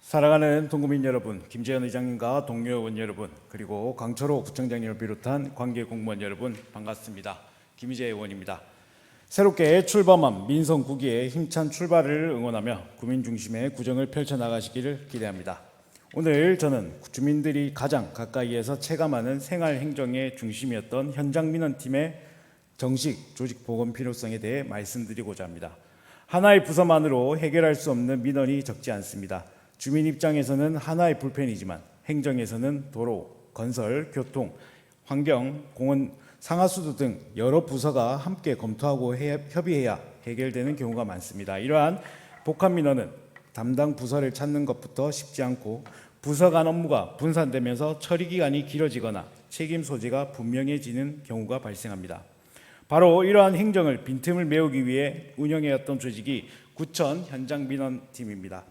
사랑하는 동구민 여러분, 김재현 의장님과 동료 의원 여러분, 그리고 강철호 구청장님을 비롯한 관계 공무원 여러분 반갑습니다. 김희재 의원입니다. 새롭게 출범한 민선 9기의 힘찬 출발을 응원하며 구민 중심의 구정을 펼쳐나가시기를 기대합니다. 오늘 저는 주민들이 가장 가까이에서 체감하는 생활 행정의 중심이었던 현장민원팀의 정식 조직 복원 필요성에 대해 말씀드리고자 합니다. 하나의 부서만으로 해결할 수 없는 민원이 적지 않습니다. 주민 입장에서는 하나의 불편이지만 행정에서는 도로, 건설, 교통, 환경, 공원, 상하수도 등 여러 부서가 함께 검토하고 협의해야 해결되는 경우가 많습니다. 이러한 복합 민원은 담당 부서를 찾는 것부터 쉽지 않고 부서 간 업무가 분산되면서 처리 기간이 길어지거나 책임 소재가 분명해지는 경우가 발생합니다. 바로 이러한 행정을 빈틈을 메우기 위해 운영해왔던 조직이 구천 현장민원팀입니다.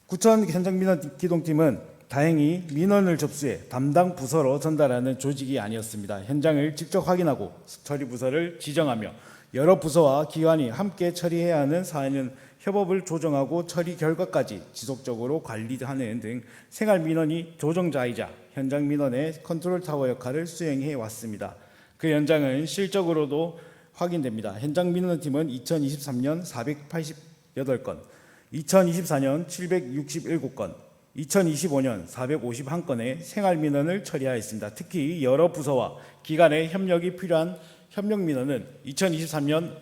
구천 현장민원기동팀은 다행히 민원을 접수해 담당 부서로 전달하는 조직이 아니었습니다. 현장을 직접 확인하고 처리 부서를 지정하며 여러 부서와 기관이 함께 처리해야 하는 사안은 협업을 조정하고 처리 결과까지 지속적으로 관리하는 등 생활민원이 조정자이자 현장민원의 컨트롤타워 역할을 수행해 왔습니다. 그 현장은 실적으로도 확인됩니다. 현장민원팀은 2023년 488건, 2024년 767건, 2025년 451건의 생활민원을 처리하였습니다. 특히 여러 부서와 기관의 협력이 필요한 협력민원은 2023년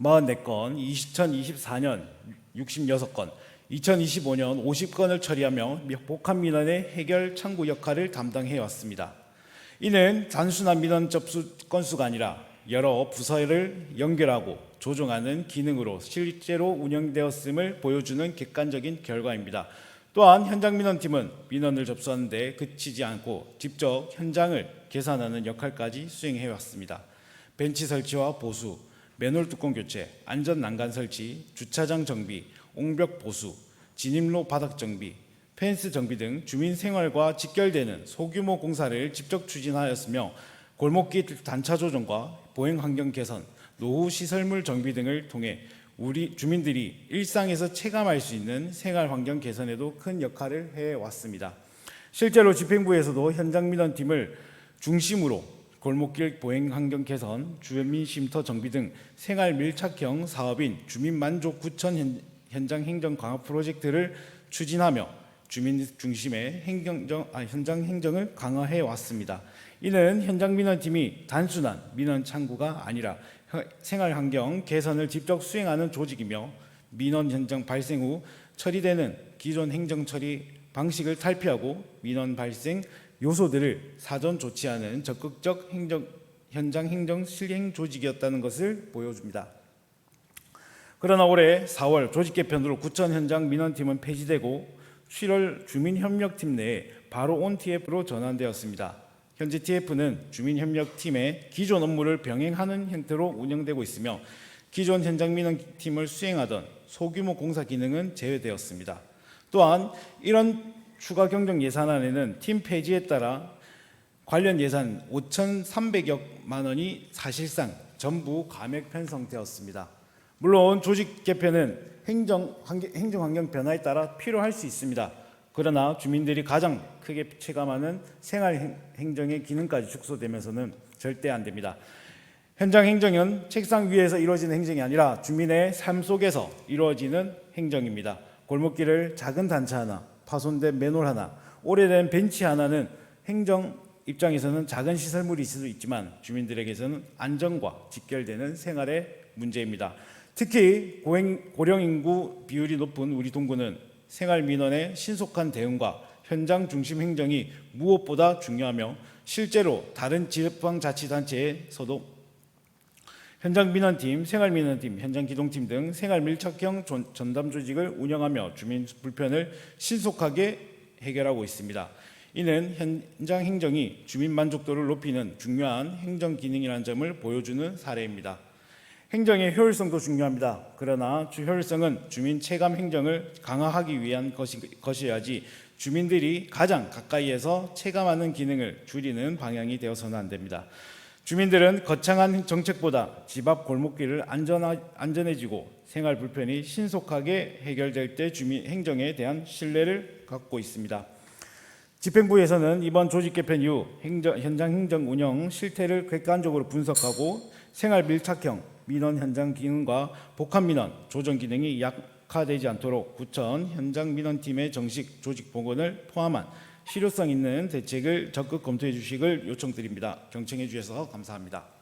44건, 2024년 66건, 2025년 50건을 처리하며 복합민원의 해결 창구 역할을 담당해왔습니다. 이는 단순한 민원 접수 건수가 아니라 여러 부서를 연결하고 조정하는 기능으로 실제로 운영되었음을 보여주는 객관적인 결과입니다. 또한 현장민원팀은 민원을 접수하는 데 그치지 않고 직접 현장을 계산하는 역할까지 수행해왔습니다. 벤치 설치와 보수, 맨홀 뚜껑 교체, 안전 난간 설치, 주차장 정비, 옹벽 보수, 진입로 바닥 정비, 펜스 정비 등 주민 생활과 직결되는 소규모 공사를 직접 추진하였으며 골목길 단차 조정과 보행 환경 개선, 노후 시설물 정비 등을 통해 우리 주민들이 일상에서 체감할 수 있는 생활 환경 개선에도 큰 역할을 해왔습니다. 실제로 집행부에서도 현장민원팀을 중심으로 골목길 보행 환경 개선, 주민 쉼터 정비 등 생활 밀착형 사업인 주민만족 구천 현장 행정 강화 프로젝트를 추진하며 주민 중심의 현장 행정을 강화해 왔습니다. 이는 현장민원팀이 단순한 민원 창구가 아니라 생활 환경 개선을 직접 수행하는 조직이며 민원 현장 발생 후 처리되는 기존 행정 처리 방식을 탈피하고 민원 발생 요소들을 사전 조치하는 적극적 현장 행정 실행 조직이었다는 것을 보여줍니다. 그러나 올해 4월 조직 개편으로 구천 현장 민원팀은 폐지되고 7월 주민협력팀 내에 바로 온 TF로 전환되었습니다. 현재 TF는 주민협력팀의 기존 업무를 병행하는 형태로 운영되고 있으며 기존 현장민원팀을 수행하던 소규모 공사 기능은 제외되었습니다. 또한 이런 추가 경정 예산안에는 팀 폐지에 따라 관련 예산 5,300여만 원이 사실상 전부 감액 편성되었습니다. 물론 조직 개편은 행정 환경 변화에 따라 필요할 수 있습니다. 그러나 주민들이 가장 크게 체감하는 생활 행정의 기능까지 축소되면서는 절대 안 됩니다. 현장 행정은 책상 위에서 이루어지는 행정이 아니라 주민의 삶 속에서 이루어지는 행정입니다. 골목길을 작은 단차 하나, 파손된 맨홀 하나, 오래된 벤치 하나는 행정 입장에서는 작은 시설물이 있을 수 있지만 주민들에게서는 안전과 직결되는 생활의 문제입니다. 특히 고령 인구 비율이 높은 우리 동구는 생활 민원의 신속한 대응과 현장 중심 행정이 무엇보다 중요하며 실제로 다른 지방자치단체에서도 현장민원팀, 생활민원팀, 현장기동팀 등 생활밀착형 전담 조직을 운영하며 주민 불편을 신속하게 해결하고 있습니다. 이는 현장 행정이 주민 만족도를 높이는 중요한 행정 기능이라는 점을 보여주는 사례입니다. 행정의 효율성도 중요합니다. 그러나 효율성은 주민 체감 행정을 강화하기 위한 것이어야지 주민들이 가장 가까이에서 체감하는 기능을 줄이는 방향이 되어서는 안 됩니다. 주민들은 거창한 정책보다 집 앞 골목길을 안전해지고 생활 불편이 신속하게 해결될 때 주민 행정에 대한 신뢰를 갖고 있습니다. 집행부에서는 이번 조직 개편 이후 현장 행정 운영 실태를 객관적으로 분석하고 생활 밀착형 민원 현장 기능과 복합 민원 조정 기능이 약화되지 않도록 구청 현장 민원팀의 정식 조직 복원을 포함한 실효성 있는 대책을 적극 검토해 주시길 요청드립니다. 경청해 주셔서 감사합니다.